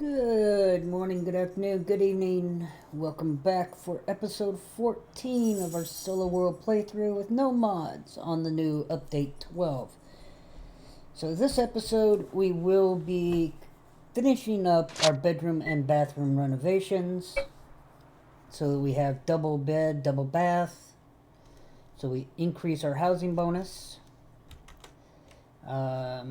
Good morning, good afternoon, good evening. Welcome back for episode 14 of our Solo World playthrough with no mods on the new update 12. So this episode we will be finishing up our bedroom and bathroom renovations. So we have double bed, double bath. So we increase our housing bonus. So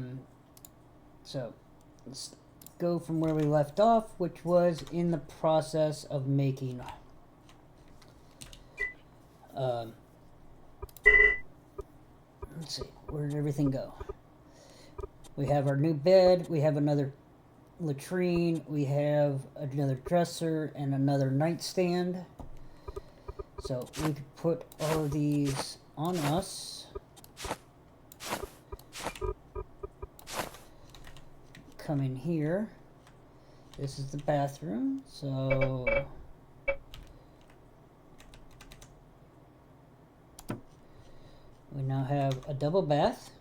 let's go from where we left off, which was in the process of making let's see, where did everything go? We have our new bed, we have another latrine, we have another dresser and another nightstand. So we could put all of these on us. Come in here. This is the bathroom, so we now have a double bath.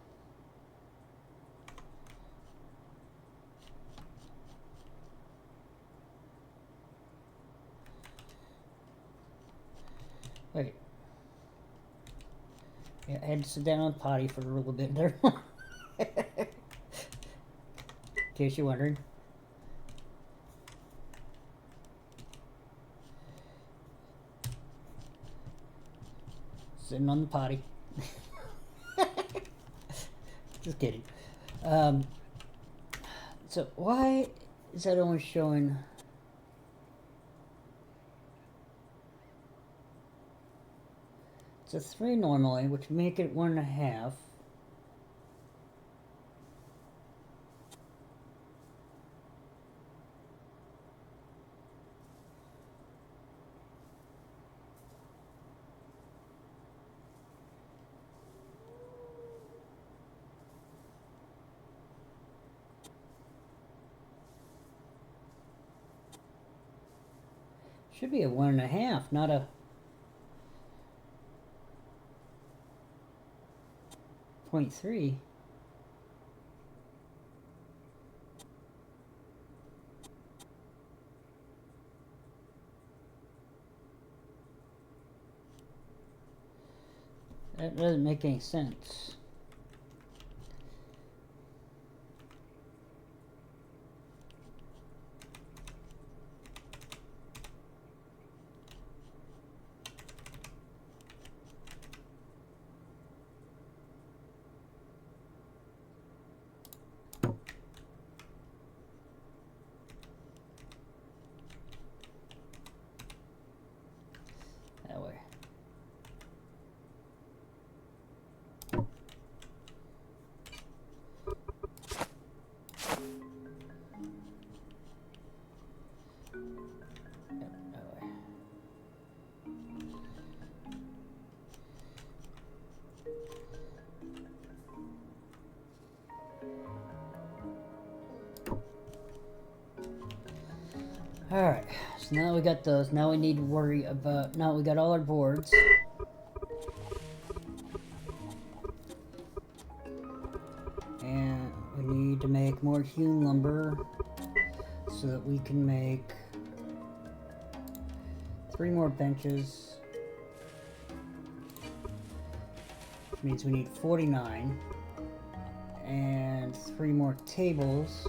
Wait. Yeah, I had to sit down on the potty for a little bit there. In case you're wondering. Sitting on the potty. Just kidding. So why is that only showing? It's a 3 normally, which make it 1.5. Should be a 1.5, not a 0.3. That doesn't make any sense. That way. Yep, that way. Alright, so now we got those. Now we need to worry about, now we got all our boards. And we need to make more hewn lumber so that we can make 3 more benches. Which means we need 49. And 3 more tables.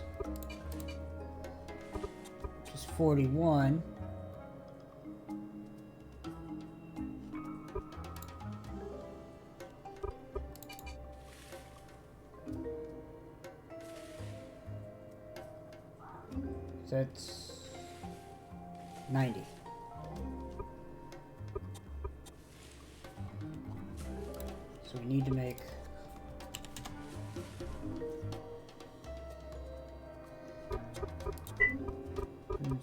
41. So that's 90. So we need to make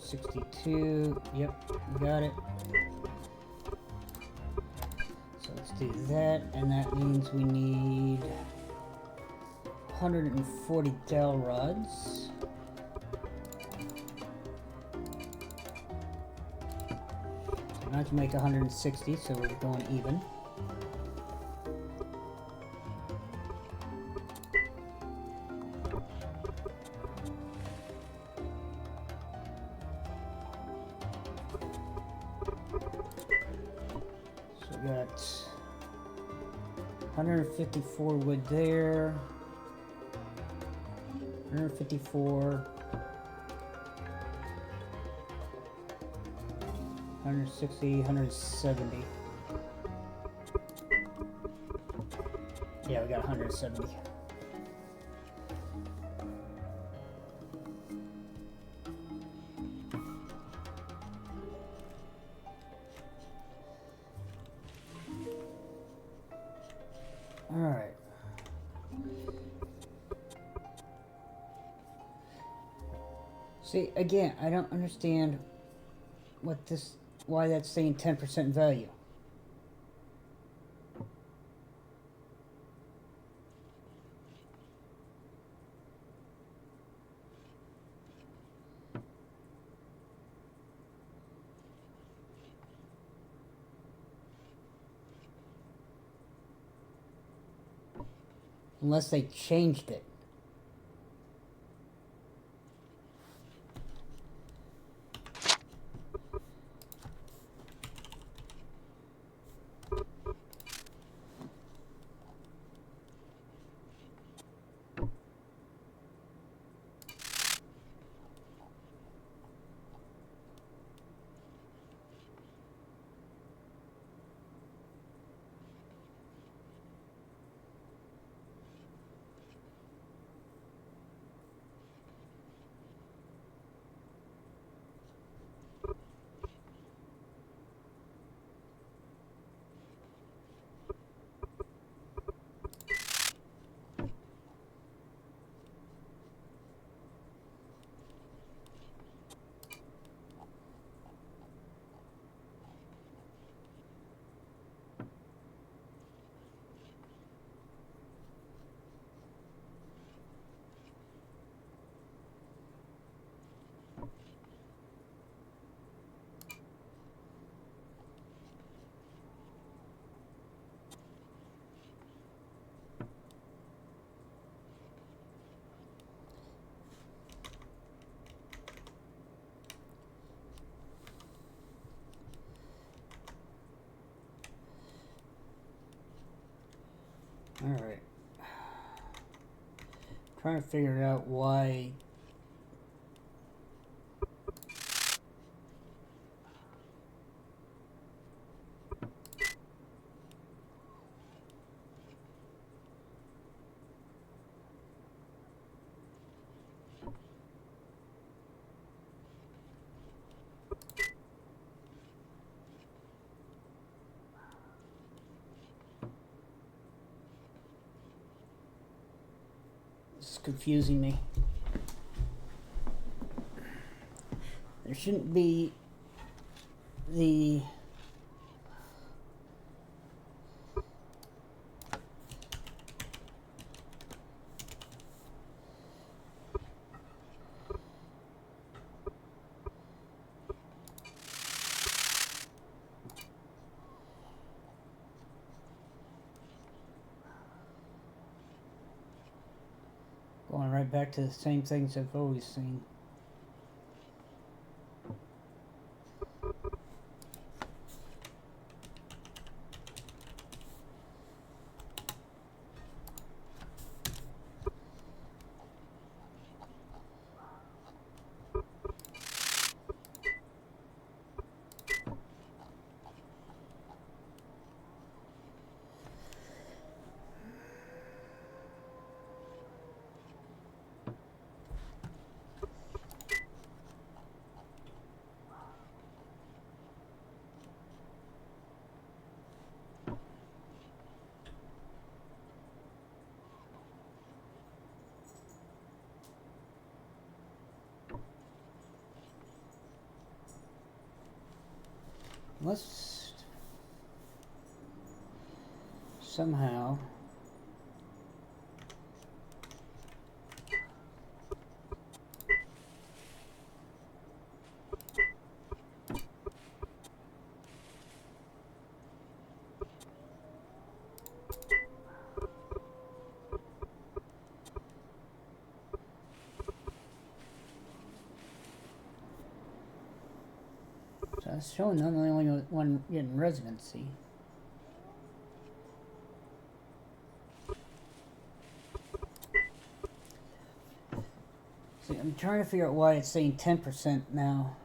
62. Yep, we got it. So let's do that, and that means we need 140 dowel rods. So not to make 160, so we're going even. got 154 wood there. 154. 160, 170. Yeah, we got 170. All right. See, again, I don't understand why that's saying 10% value. Unless they changed it. All right. Trying to figure out why. It's confusing me. There shouldn't be the going right back to the same things I've always seen. Let's somehow so it's showing I'm the only one getting residency. See, I'm trying to figure out why it's saying 10% now.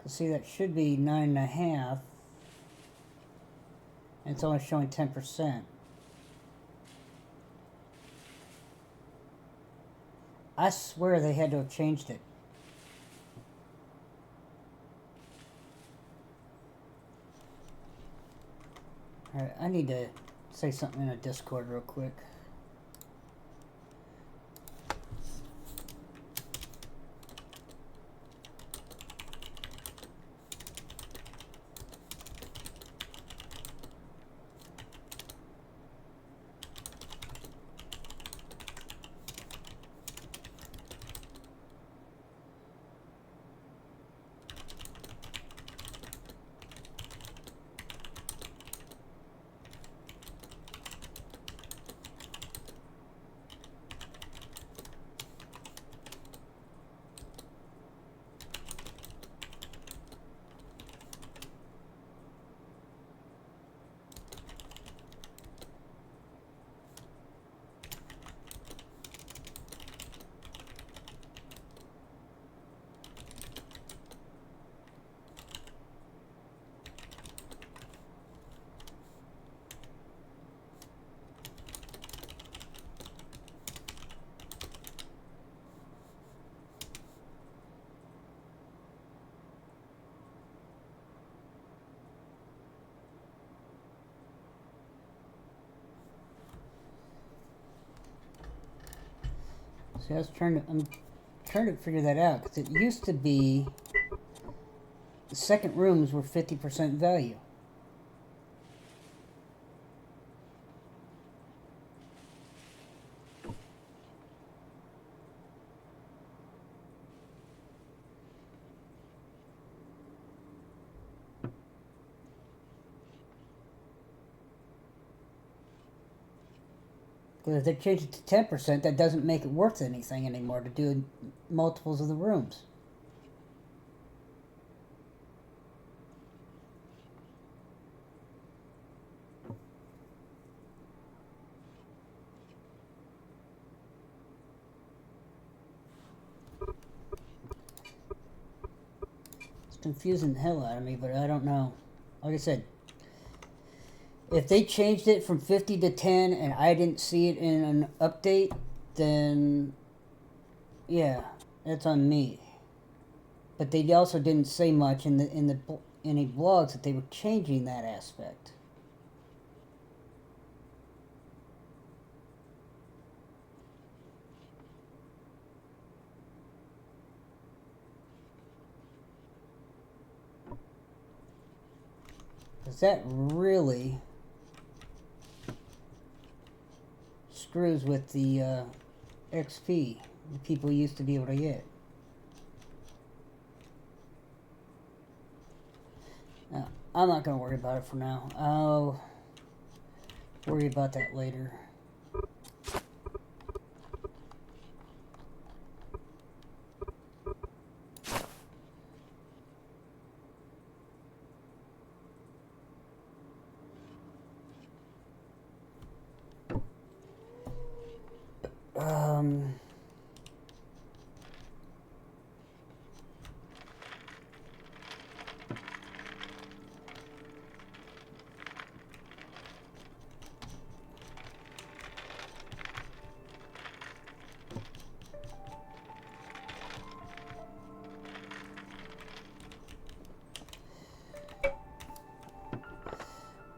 Cause see, that should be 9.5. And it's only showing 10%. I swear they had to have changed it. Alright, I need to say something in a Discord real quick. See, I'm trying to figure that out, because it used to be the second rooms were 50% value. Because if they change it to 10%, that doesn't make it worth anything anymore to do multiples of the rooms. It's confusing the hell out of me, but I don't know. Like I said, if they changed it from 50 to 10 and I didn't see it in an update, then yeah, that's on me. But they also didn't say much in any blogs that they were changing that aspect. Because that really screws with the XP people used to be able to get. Now, I'm not going to worry about it for now. I'll worry about that later.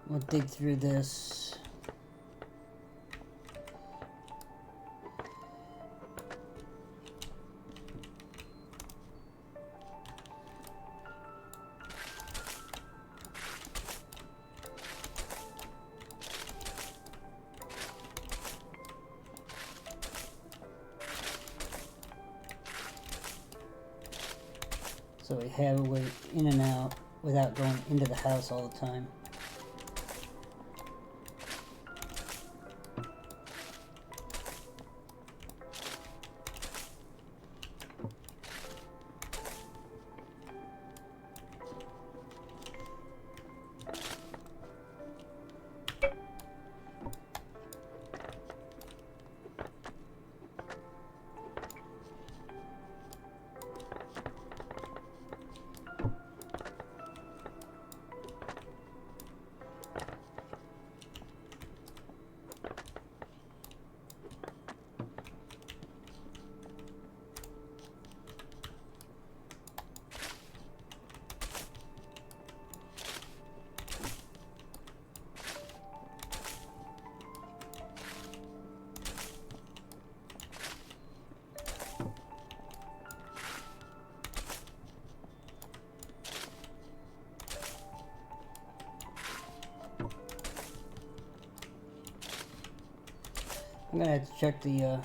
We'll dig through this. So we have a way in and out without going into the house all the time. I'm gonna have to check the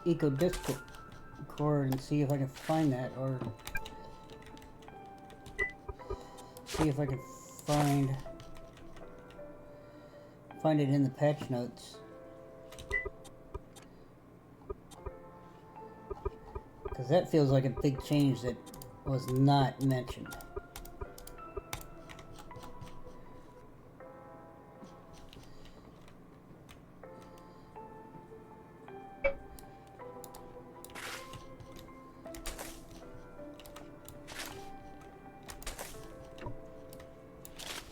Eco Discord and see if I can find that, or see if I can find it in the patch notes. Because that feels like a big change that was not mentioned.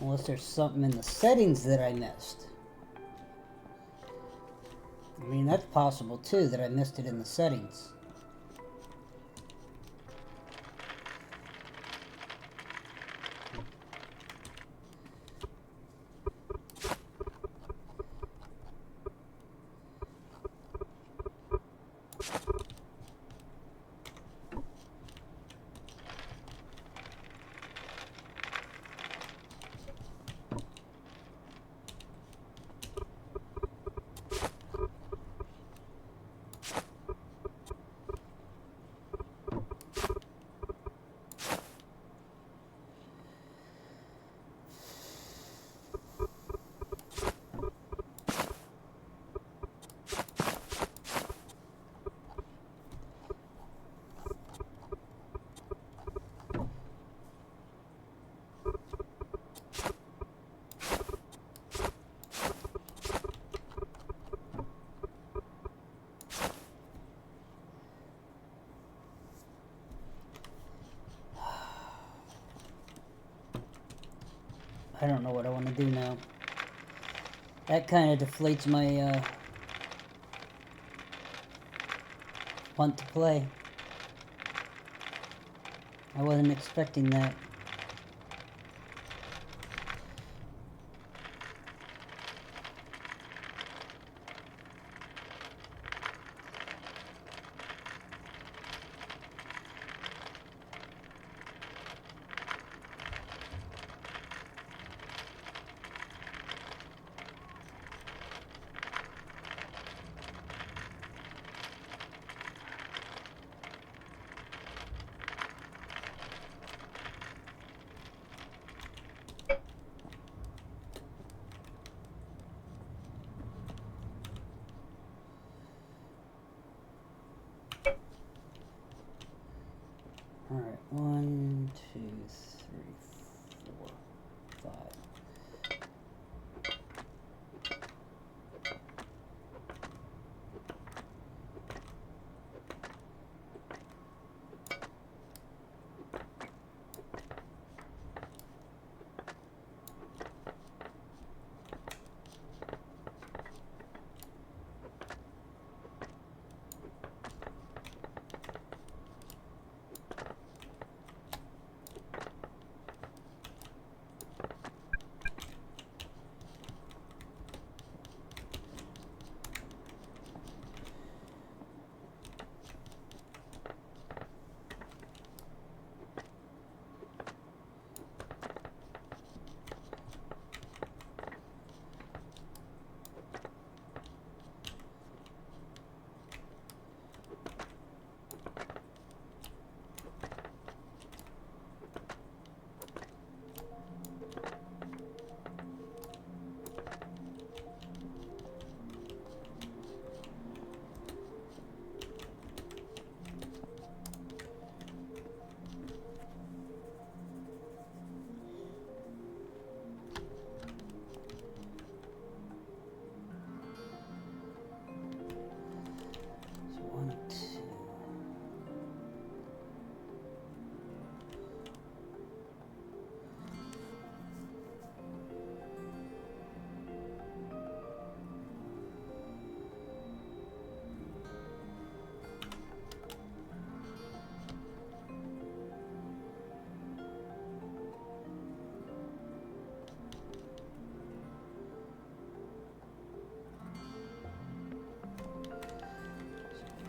Unless there's something in the settings that I missed. I mean, that's possible too, that I missed it in the settings. I don't know what I want to do now. That kind of deflates my want to play. I wasn't expecting that. Alright, 1, 2, 3, 4, 5.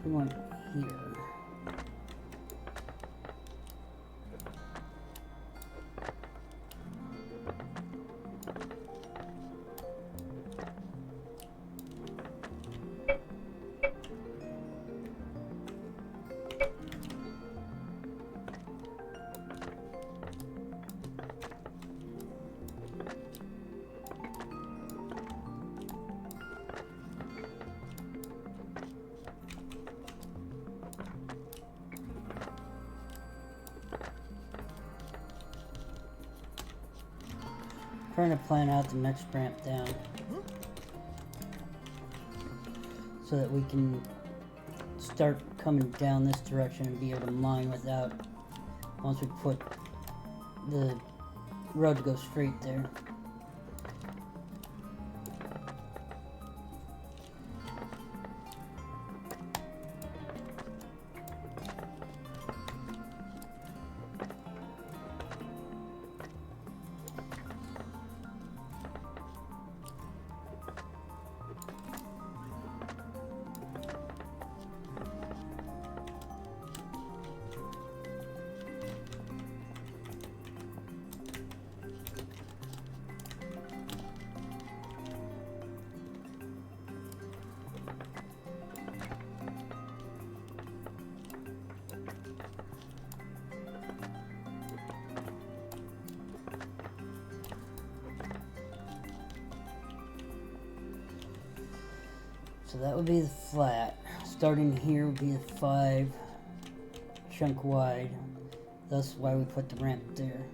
We want here. Trying to plan out the next ramp down so that we can start coming down this direction and be able to mine without, once we put the road to go straight there. So that would be the flat. Starting here would be a 5 chunk wide. That's why we put the ramp there.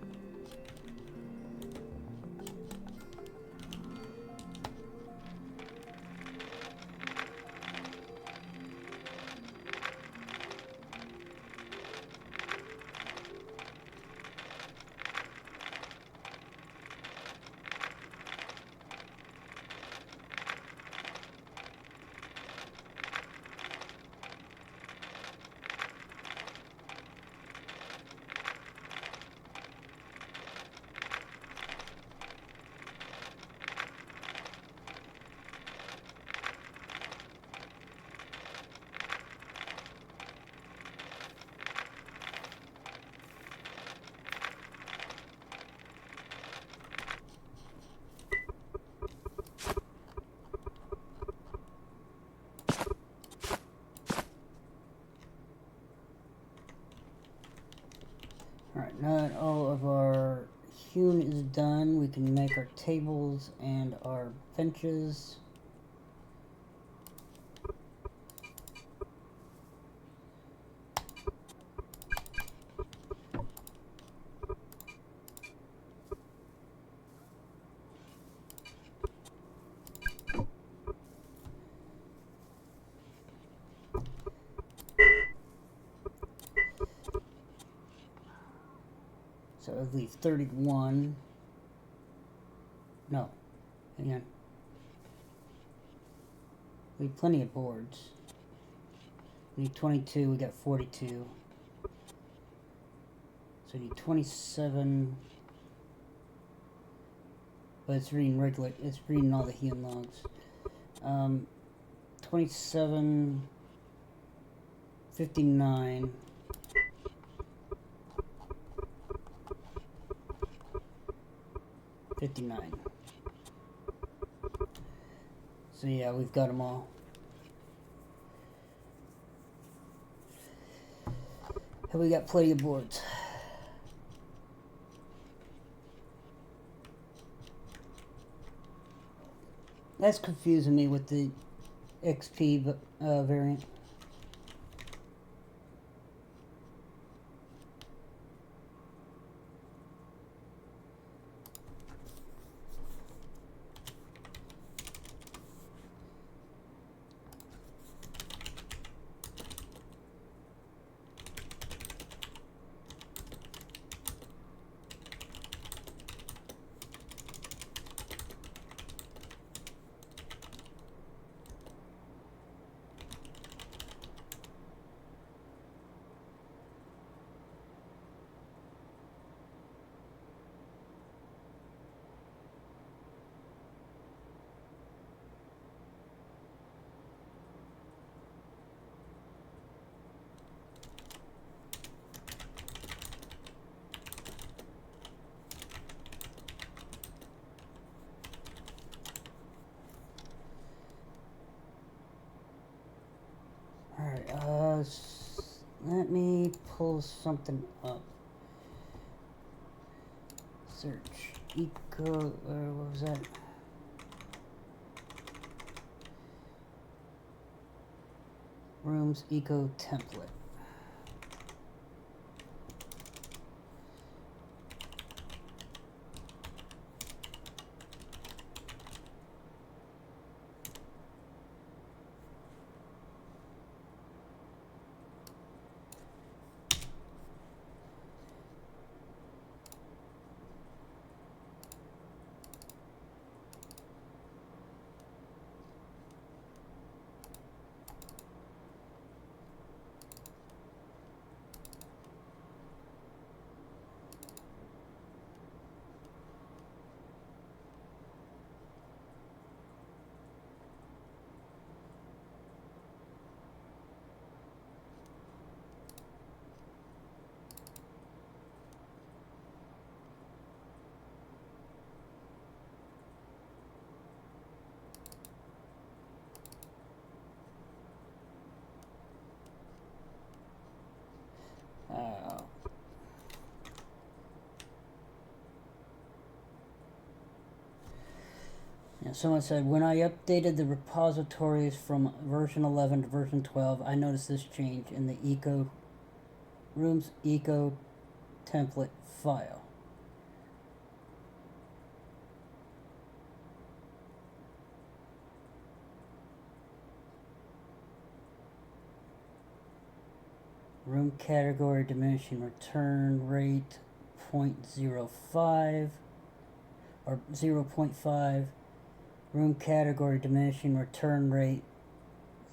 Alright, now that all of our hewn is done, we can make our tables and our benches. So it'll leave 31. No, hang on. We have plenty of boards. We need 22, we got 42. So we need 27. But it's reading regular, it's reading all the hewn logs. 27, 59. $59. So yeah, we've got them all. And we got plenty of boards. That's confusing me with the XP variant. Let me pull something up. Search eco, what was that? Rooms eco template. And someone said, when I updated the repositories from version 11 to version 12, I noticed this change in the Rooms Eco template file. Room category diminishing return rate 0.05 or 0.5. Room category diminishing return rate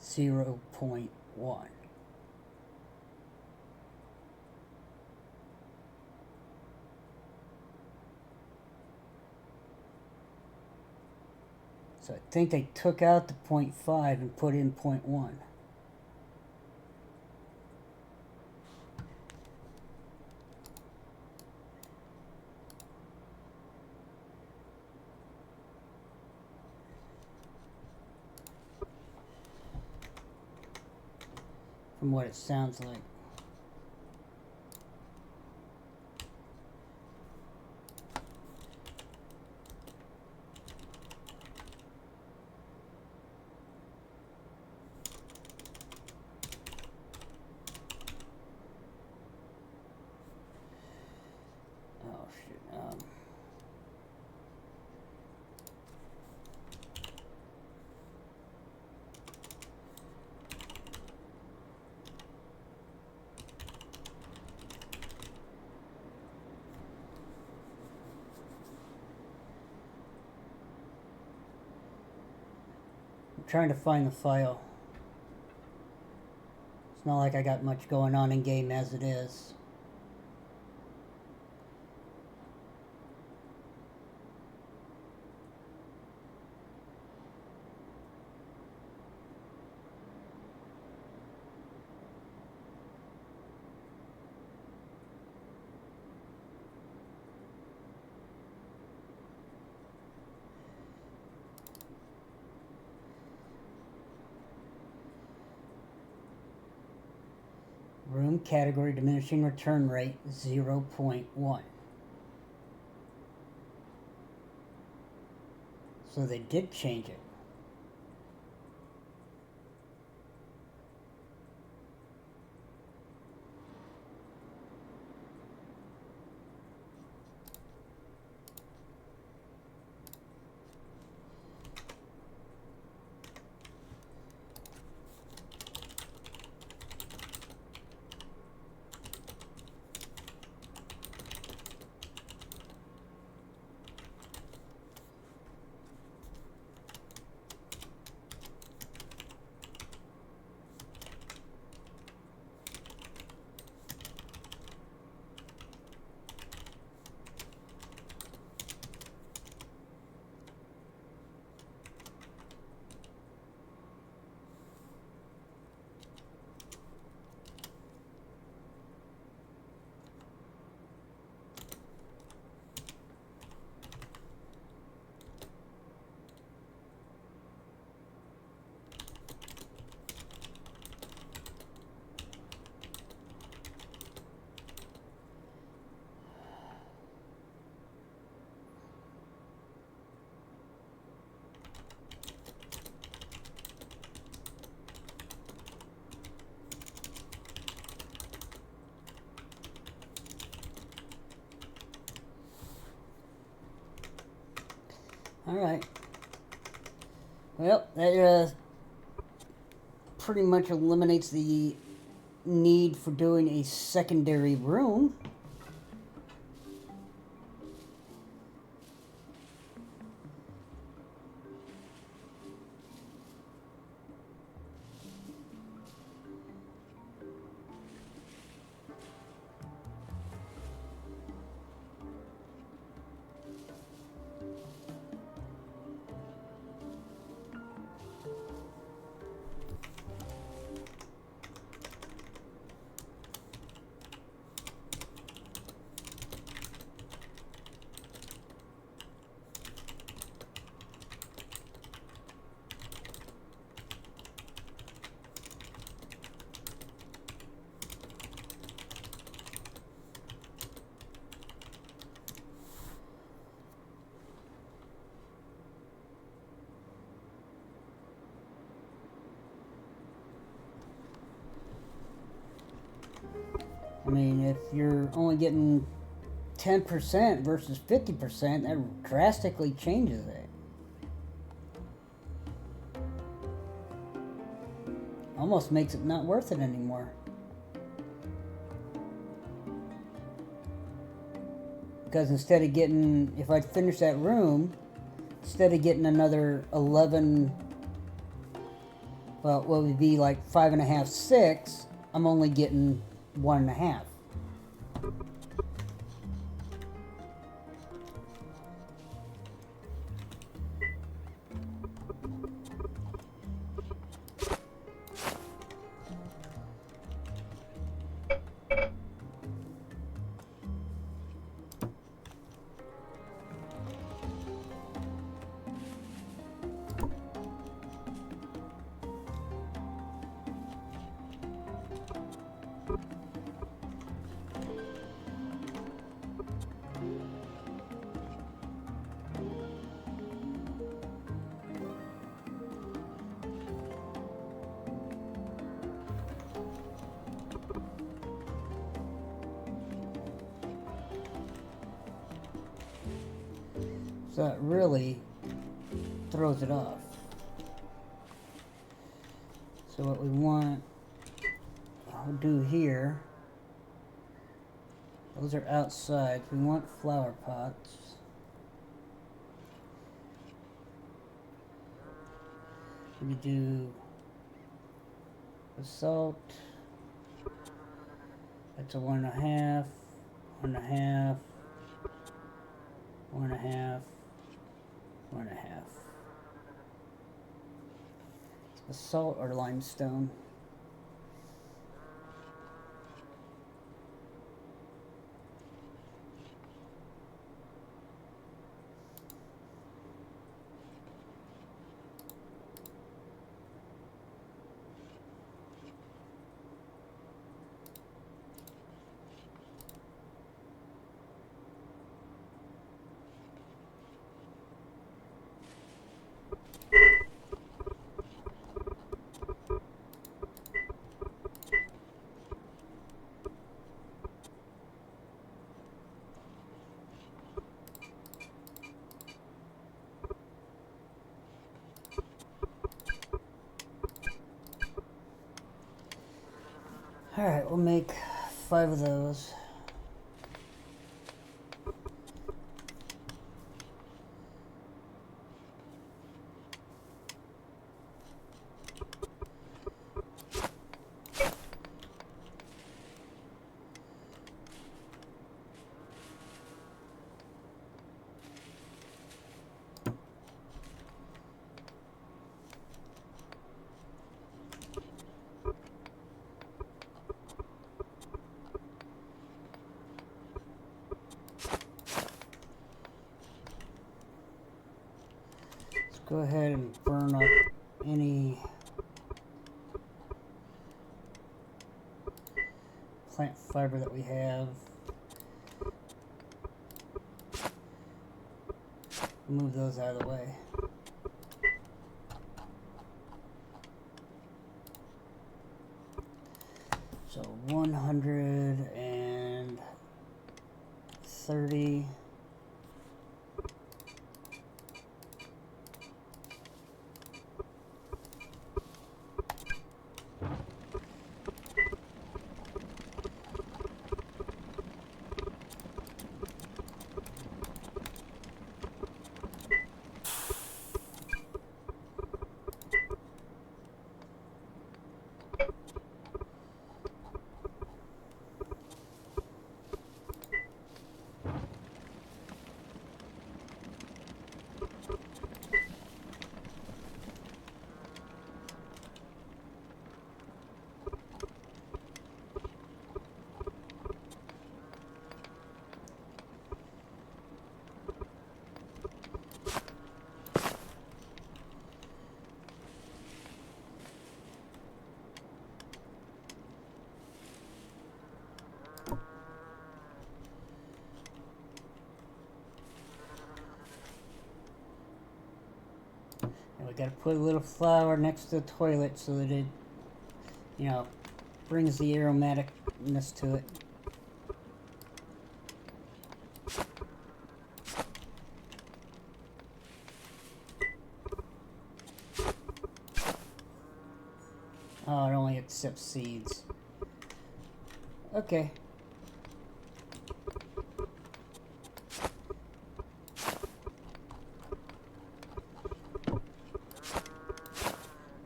0.1. So I think they took out the 0.5 and put in 0.1. From what it sounds like. Oh shit. I'm trying to find the file. It's not like I got much going on in game as it is. Room category diminishing return rate 0.1. So they did change it. Alright. Well, that pretty much eliminates the need for doing a secondary room. mean, if you're only getting 10% versus 50%, that drastically changes it. Almost makes it not worth it anymore. Because instead of getting, if I finish that room, instead of getting another 11, well, what would be like 5.5, 6, I'm only getting 1.5. So that really throws it off. So what we want, I'll do here, those are outside. We want flower pots. We do basalt. That's a 1.5, 1.5, 1.5, 1.5. Basalt or limestone. Alright, we'll make 5 of those. Go ahead and burn up any plant fiber that we have. Move those out of the way. So 130. And we gotta put a little flower next to the toilet so that it, you know, brings the aromaticness to it. Oh, it only accepts seeds. Okay.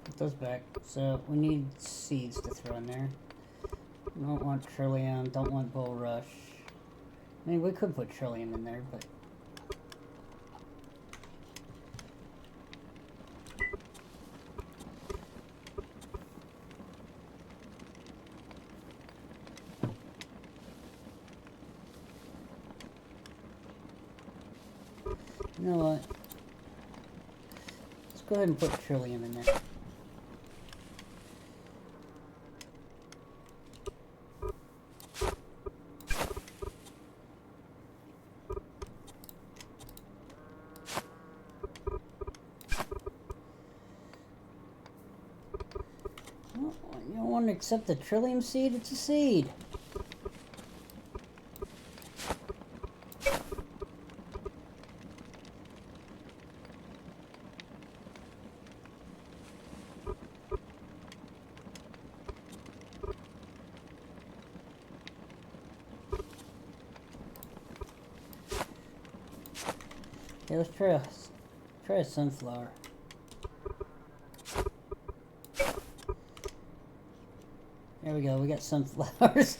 Put those back. So we need seeds to throw in there. Don't want Trillium, don't want Bulrush. I mean, we could put Trillium in there, but... You know what? Let's go ahead and put Trillium in there. You don't want to accept the Trillium seed? It's a seed. Okay, let's try a sunflower. There we go, we got sunflowers.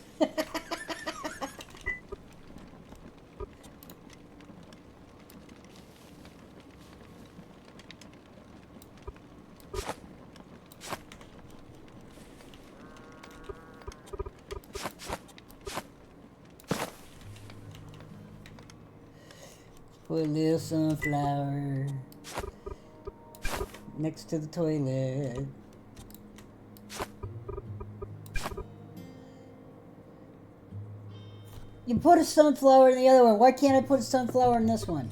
Put a little sunflower next to the toilet. You put a sunflower in the other one. Why can't I put a sunflower in this one?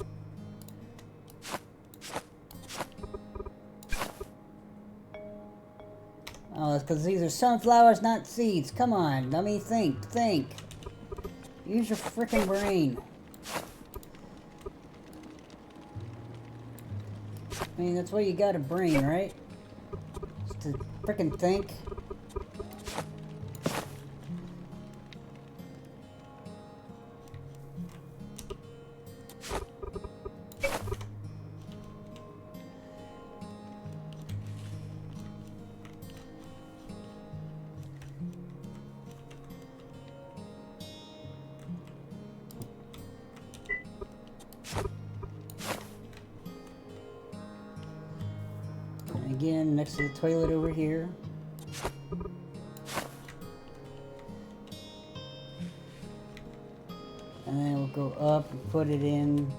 Oh, it's because these are sunflowers, not seeds. Come on, let me think. Use your freaking brain. I mean, that's why you got a brain, right? Just to freaking think. Again, next to the toilet over here. And then we'll go up and put it in.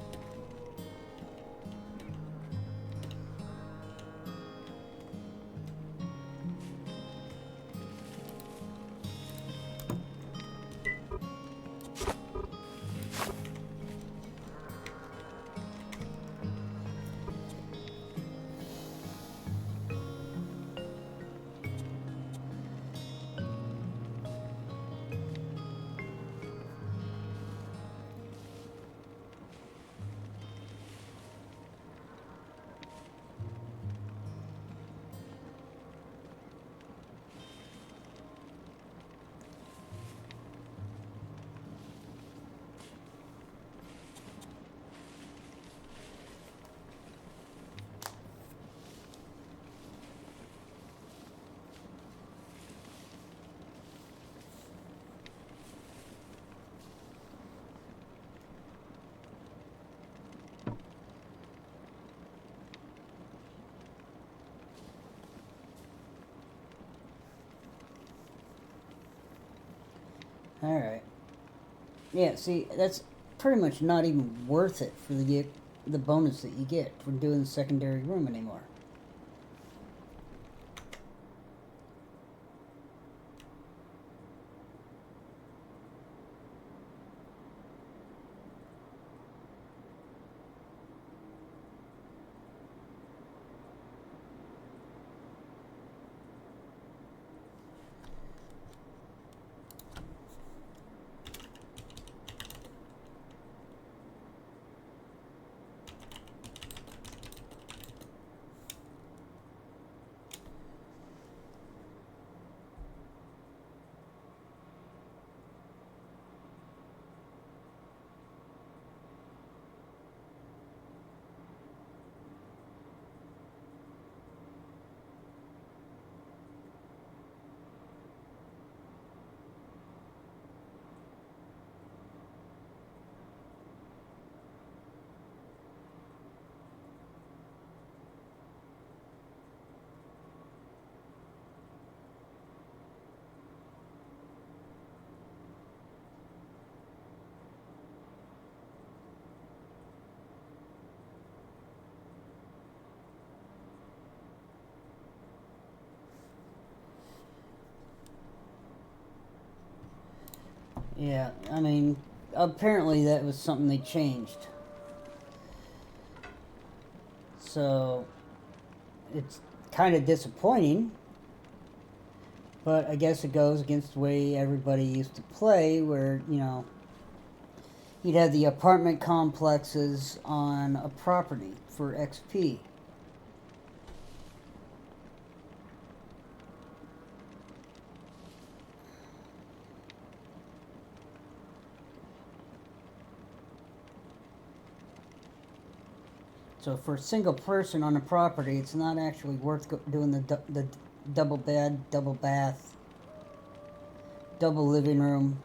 Alright. Yeah, see, that's pretty much not even worth it for the bonus that you get from doing the secondary room anymore. Yeah, I mean, apparently that was something they changed. So it's kind of disappointing, but I guess it goes against the way everybody used to play, where, you'd have the apartment complexes on a property for XP. So for a single person on a property, it's not actually worth doing the double bed, double bath, double living room.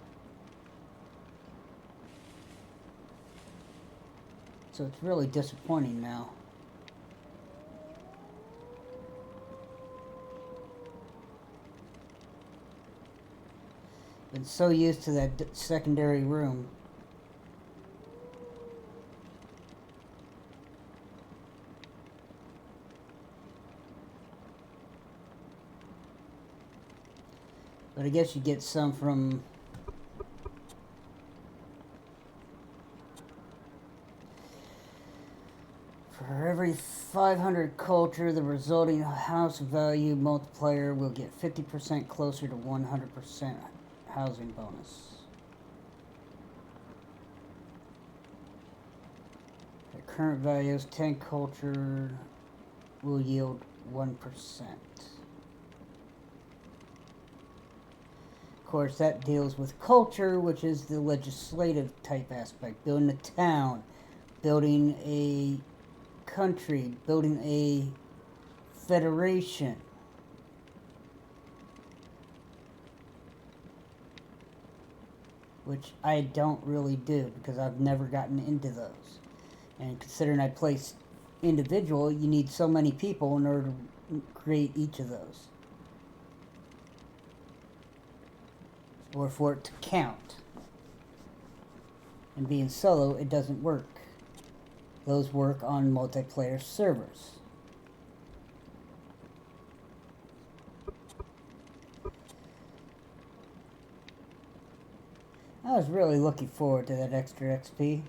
So it's really disappointing now. Been so used to that secondary room. But I guess you get some from for every 500 culture, the resulting house value multiplier will get 50% closer to 100% housing bonus. The current value is 10 culture will yield 1%. Of course, that deals with culture, which is the legislative type aspect. Building a town, building a country, building a federation. Which I don't really do because I've never gotten into those. And considering I play individual, you need so many people in order to create each of those. Or for it to count. And being solo, it doesn't work. Those work on multiplayer servers. I was really looking forward to that extra XP.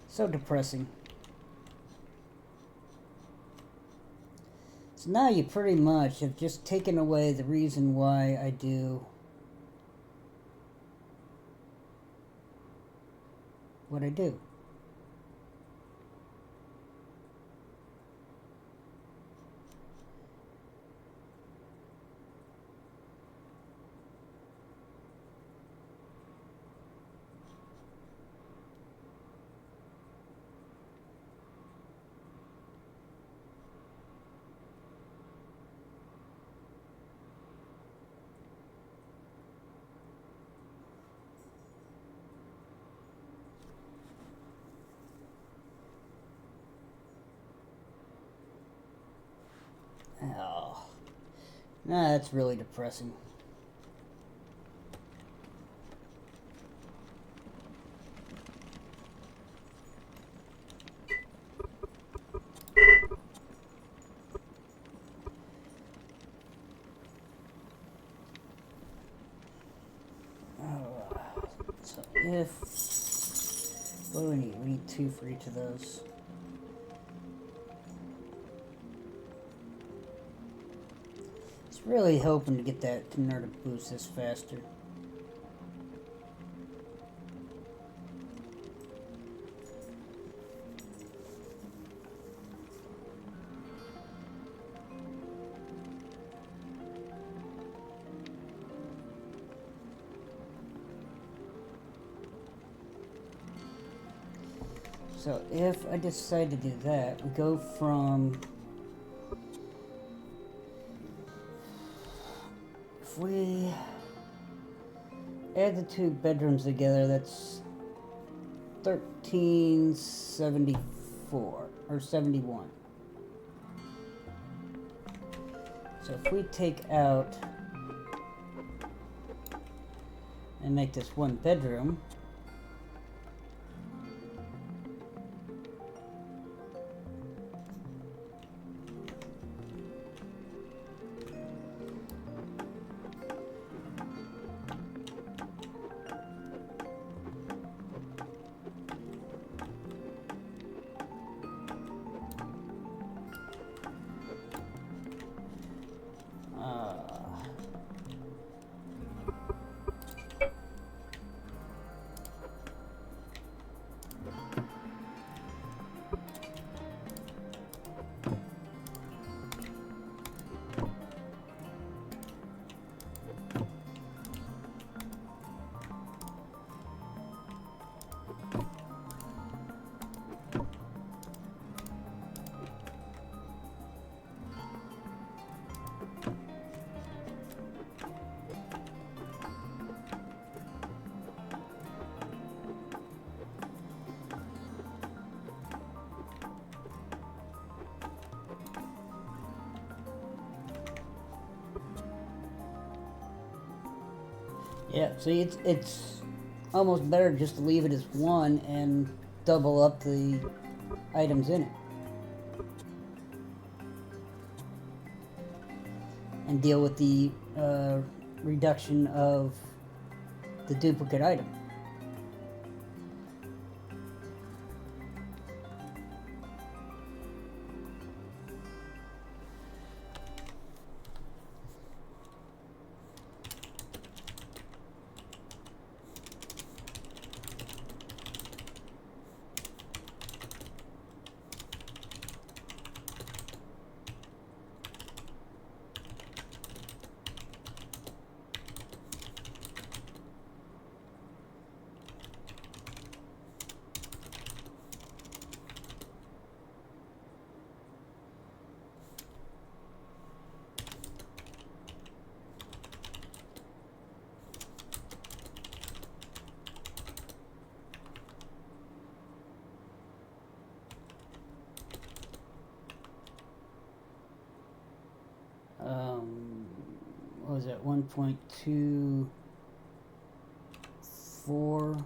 So depressing. So now you pretty much have just taken away the reason why I do what I do. Oh, nah, that's really depressing. So if... What do we need? We need 2 for each of those. Really hoping to get that in order to boost this faster. So if I decide to do that, we go from... If we add the 2 bedrooms together, that's 1374 or 71. So if we take out and make this 1 bedroom, Yeah, see, it's almost better just to leave it as one and double up the items in it. And deal with the reduction of the duplicate item. What was that, 1.24?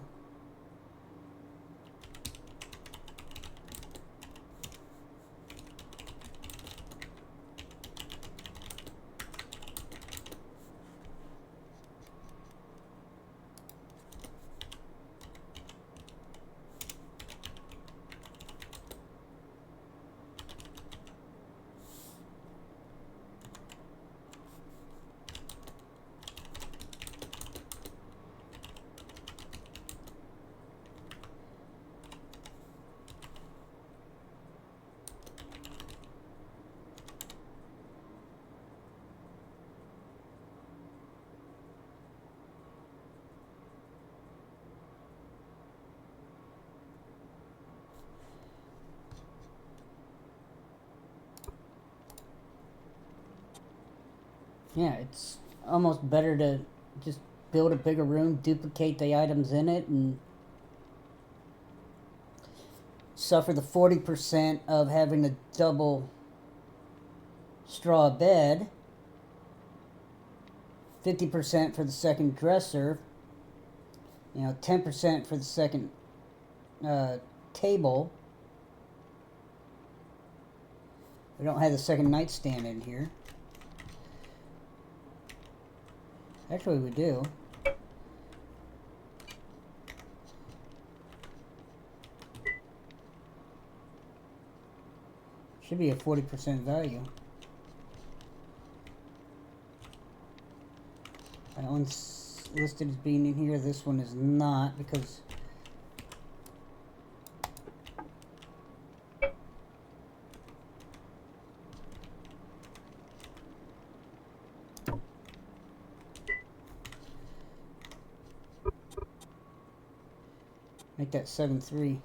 Yeah, it's almost better to just build a bigger room, duplicate the items in it, and suffer the 40% of having a double straw bed, 50% for the second dresser, 10% for the second table. We don't have the second nightstand in here. Actually, we do. Should be a 40% value. That one's listed as being in here. This one is not because make that 7.3.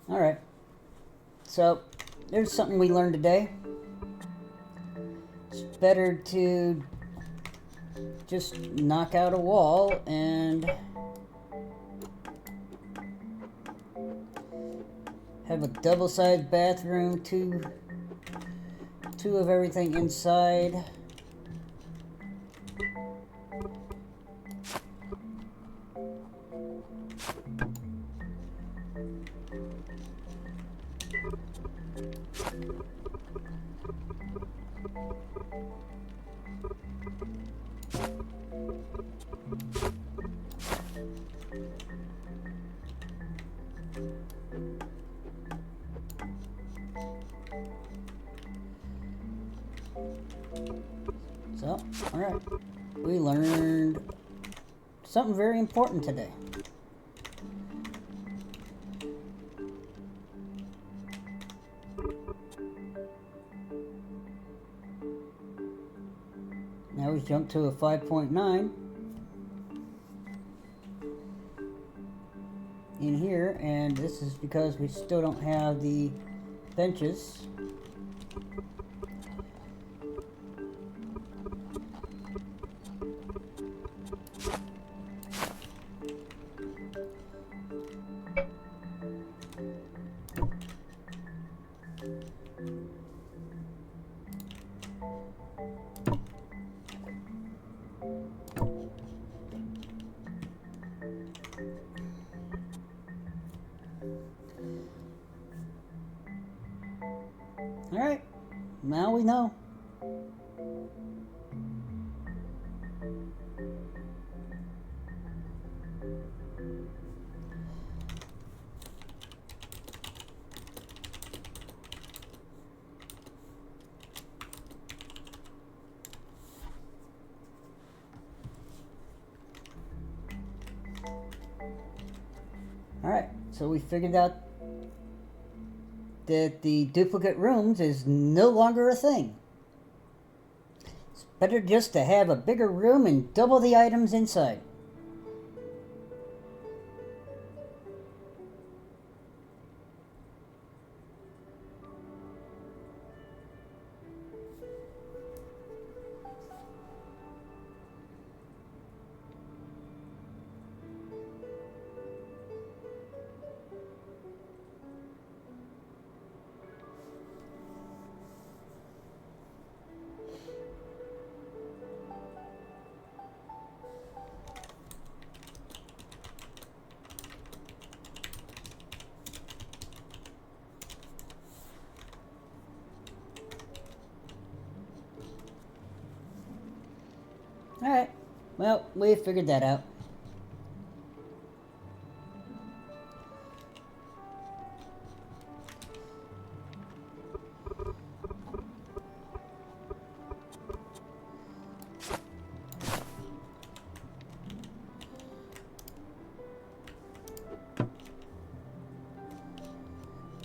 Alright, so there's something we learned today. It's better to just knock out a wall and have a double-sized bathroom, two of everything inside. Alright. We learned something very important today. Now we jump to a 5.9 in here, and this is because we still don't have the benches. Alright, now we know. Alright, so we figured out that the duplicate rooms is no longer a thing. It's better just to have a bigger room and double the items inside. Alright, well, we figured that out.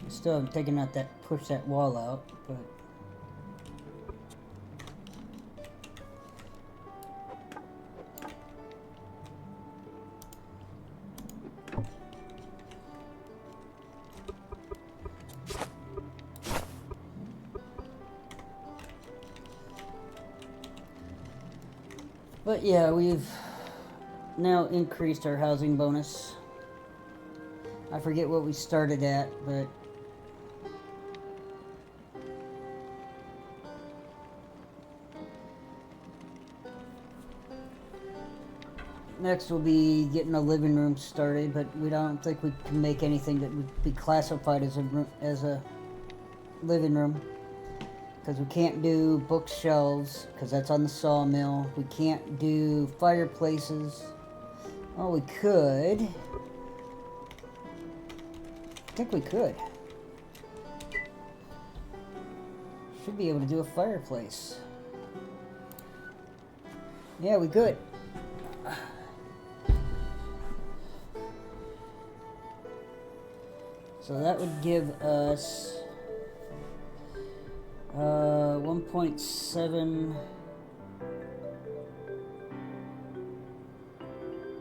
Still haven't taken out that, push that wall out, but yeah, we've now increased our housing bonus. I forget what we started at, but next we'll be getting a living room started, but we don't think we can make anything that would be classified as a living room. Because we can't do bookshelves, because that's on the sawmill. We can't do fireplaces. Well, we could. I think we could. Should be able to do a fireplace. Yeah, we could. So that would give us 1.7,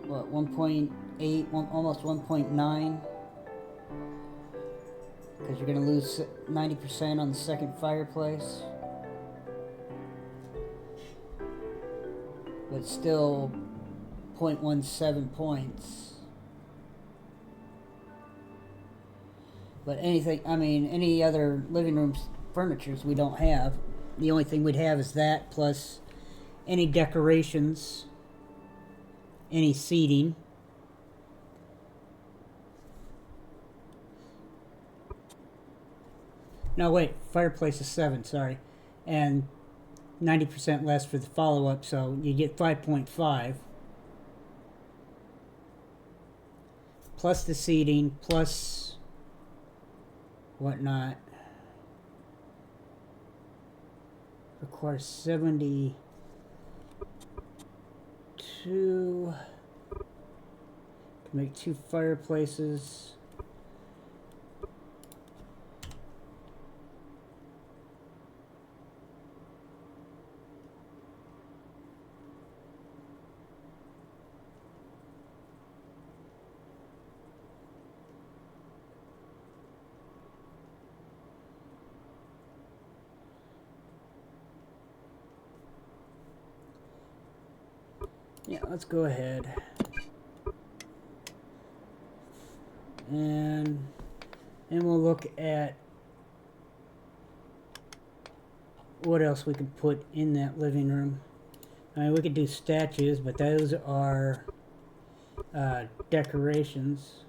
what, 1.8, almost 1.9, because you're going to lose 90% on the second fireplace, but still 0.17 points. But anything, I mean, any other living room furnitures we don't have. The only thing we'd have is that, plus any decorations, any seating. No, wait, fireplace is 7, sorry. And 90% less for the follow-up, so you get 5.5. Plus the seating, plus whatnot. Requires 70 two. Make 2 fireplaces. Yeah, let's go ahead. And we'll look at what else we could put in that living room. I mean, we could do statues, but those are decorations.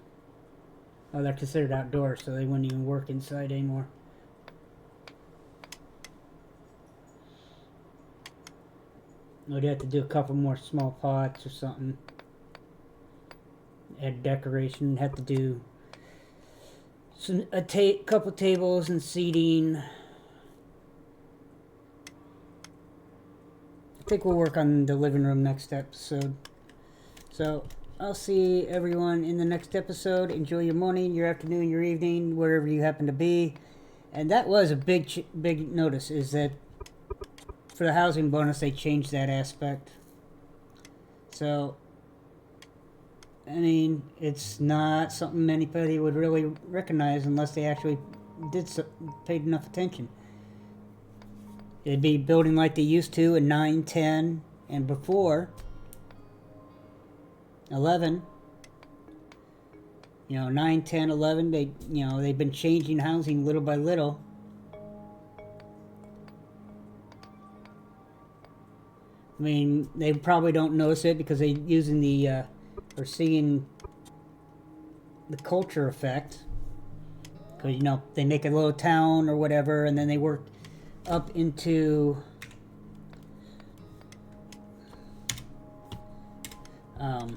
Oh, they're considered outdoors, so they wouldn't even work inside anymore. We'd have to do a couple more small pots or something. Add decoration. Have to do a couple tables and seating. I think we'll work on the living room next episode. So I'll see everyone in the next episode. Enjoy your morning, your afternoon, your evening, wherever you happen to be. And that was a big notice, is that for the housing bonus they changed that aspect. So I mean, it's not something anybody would really recognize unless they actually paid enough attention. It'd be building like they used to in 9, 10, and before 11. 9, 10, 11, they've been changing housing little by little. I mean, they probably don't notice it because they're using or seeing the culture effect. Because, they make a little town or whatever, and then they work up into oh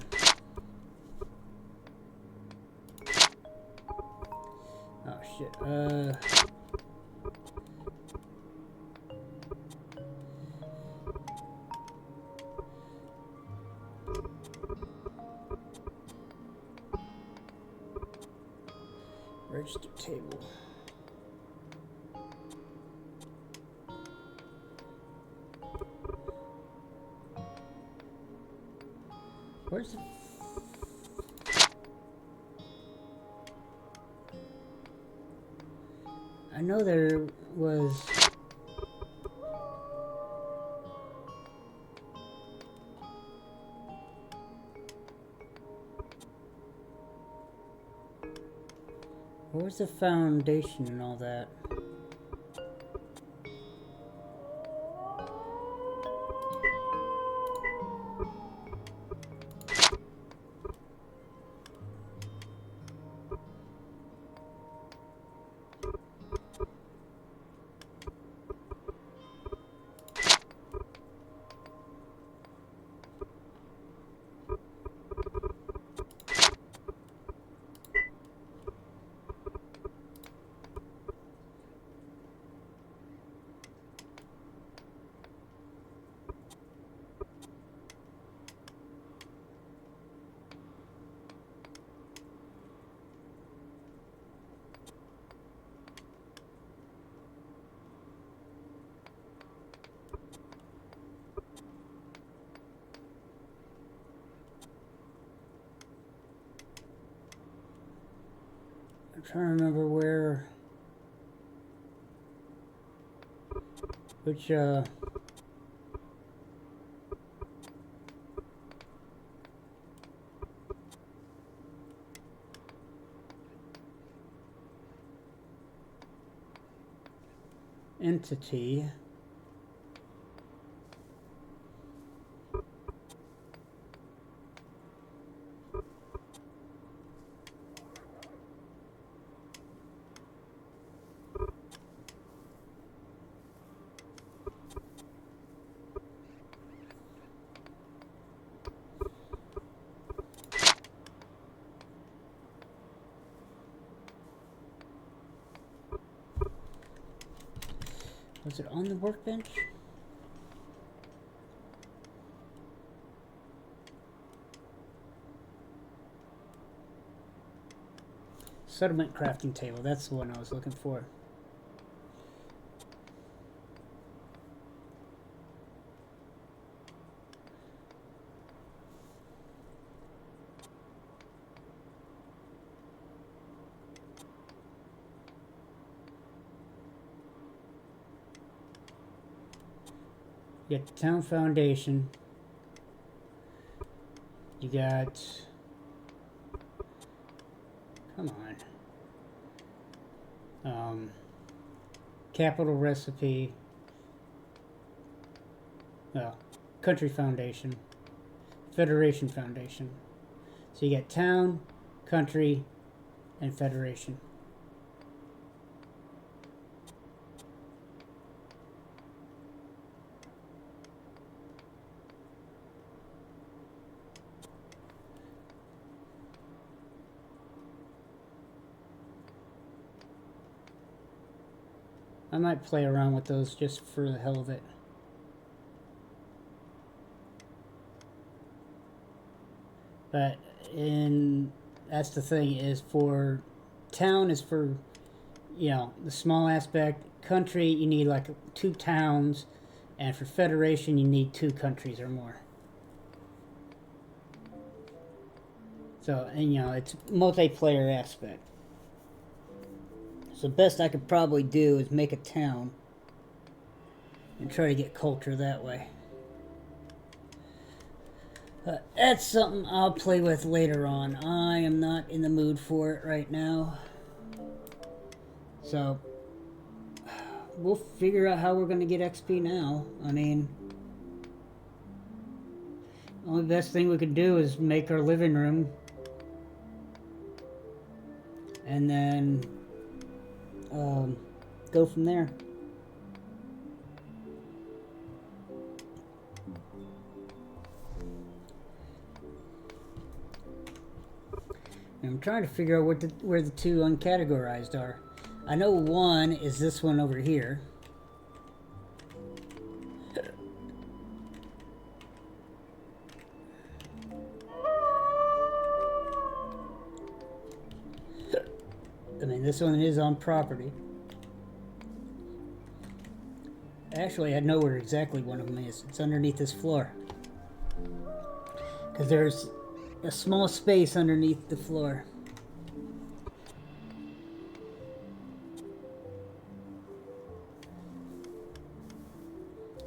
shit. Register table. Where's the... I know there was... Where's the foundation and all that? I'm trying to remember which entity. Was it on the workbench? Settlement crafting table. That's the one I was looking for. You got the town foundation. You got... Come on. Capital recipe. Well, country foundation. Federation foundation. So you got town, country, and federation. I might play around with those just for the hell of it. But that's the thing, is for town is for, you know, the small aspect. Country, you need like 2 towns, and for federation you need 2 countries or more. So, and you know, it's multiplayer aspect. So the best I could probably do is make a town and try to get culture that way. That's something I'll play with later on. I am not in the mood for it right now. So, we'll figure out how we're going to get XP now. I mean, the only best thing we could do is make our living room. And then go from there. I'm trying to figure out where the 2 uncategorized are. I know one is this one over here. I mean, this one is on property. Actually, I know where exactly one of them is. It's underneath this floor. Because there's a small space underneath the floor.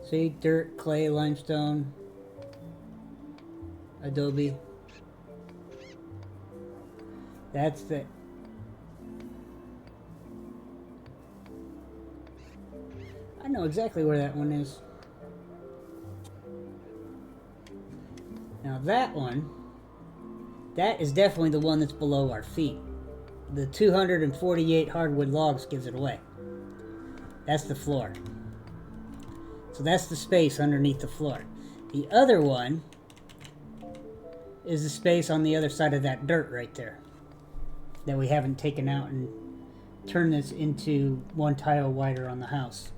See, dirt, clay, limestone, adobe. That's the... I know exactly where that one is. Now that one, that is definitely the one that's below our feet. The 248 hardwood logs gives it away. That's the floor. So that's the space underneath the floor. The other one is the space on the other side of that dirt right there that we haven't taken out and turned this into 1 tile wider on the house.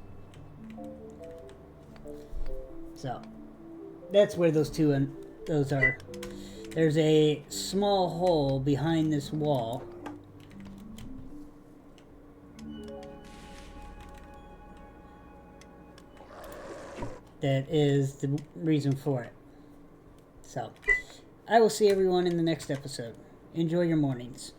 So that's where those are. There's a small hole behind this wall that is the reason for it. So I will see everyone in the next episode. Enjoy your mornings.